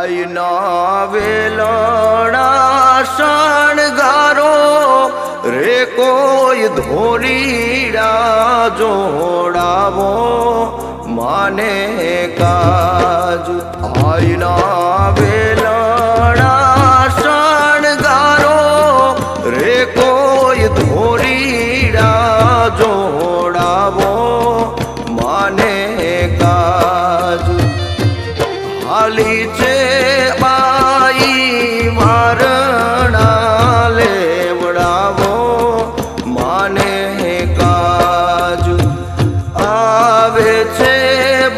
આયના વેલણા શણગારો રે કોઈ ધોરીડા જોડાવો માને કાજ આયના વેલણા શણગારો રે કોઈ ધોરીડા જોડાવો માને કાજ હાલી છે બાઈ વારણા લેવડાવો માને કાજ આવે છે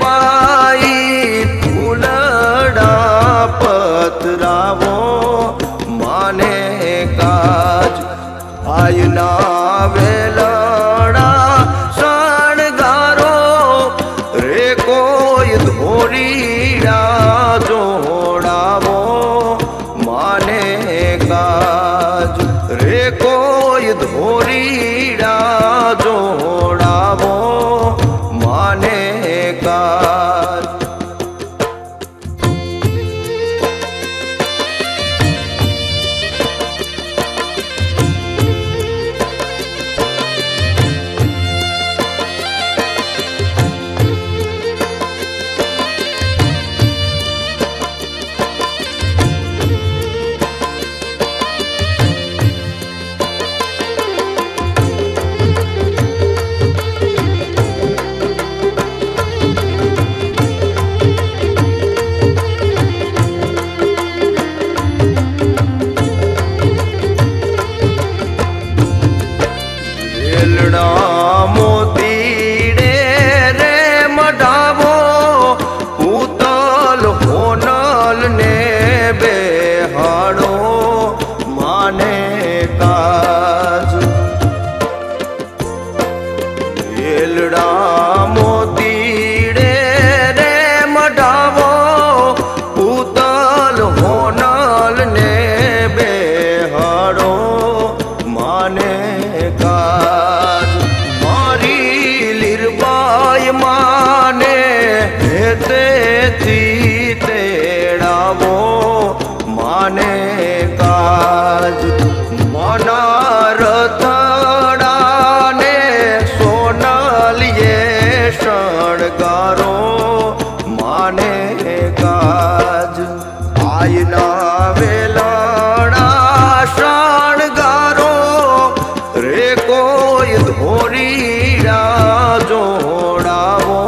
બાઈ ફૂલડા પતરાવો માને કાજ આયના વેલણા શણગારો રે કોઈ ધોરીડા જોડાવો માને કાજ રે કોઈ ધોરીડા જોડાવો માને કાજ મોતીડે રે મઢાવો પૂતલ હોનલ ને બેહાડો માને કાજ વેલડા મોતીડે રે મઢાવો પૂતલ હોનલ ને બેહાડો માને કાજ માને તેથી તેડાવો માને કાજ મના રથડાને સોનલીએ શણગારો માને કાજ આયના વેલણા શણગારો રે કોઈ ધોરીડા જોડાવો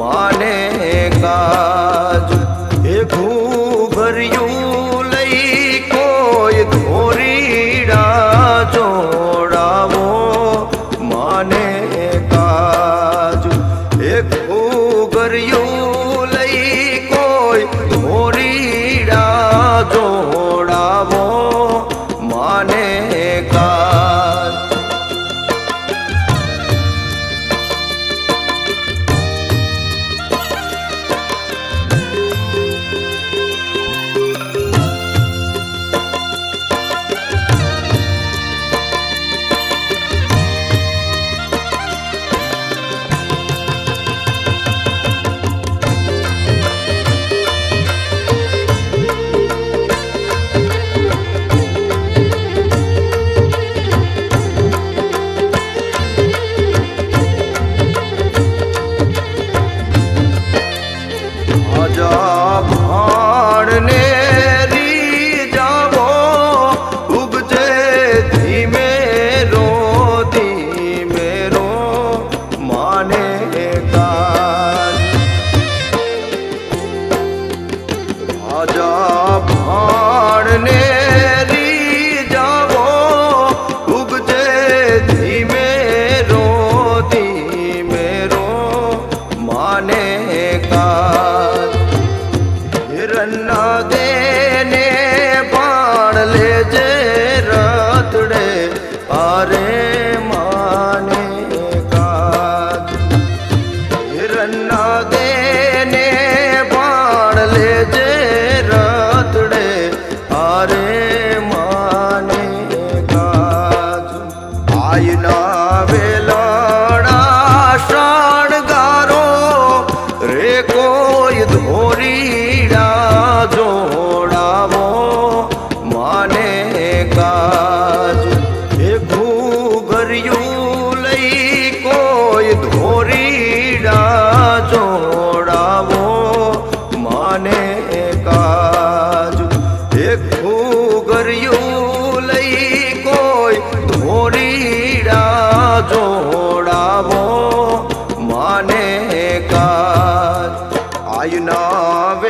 માને કાજ એ ઘૂઘરિયું લઈ કોઈ ધોરીડા જોડાવો માને કાજ એ ઘૂઘરિયું લઈ કોઈ ધોરીડા જોડાવો માને કાજ ભાણને રીજાવો ઉગજે ધીમે રો માને કાજ રાજા ભાણને રીજાવો ઉગજે ધીમે રો માને કાજ રન્ના દેને બાણ લેજે રતડે અરે માને કાજ રન્ના દેને બાણ લેજે રતડે અરે માને કાજ આયના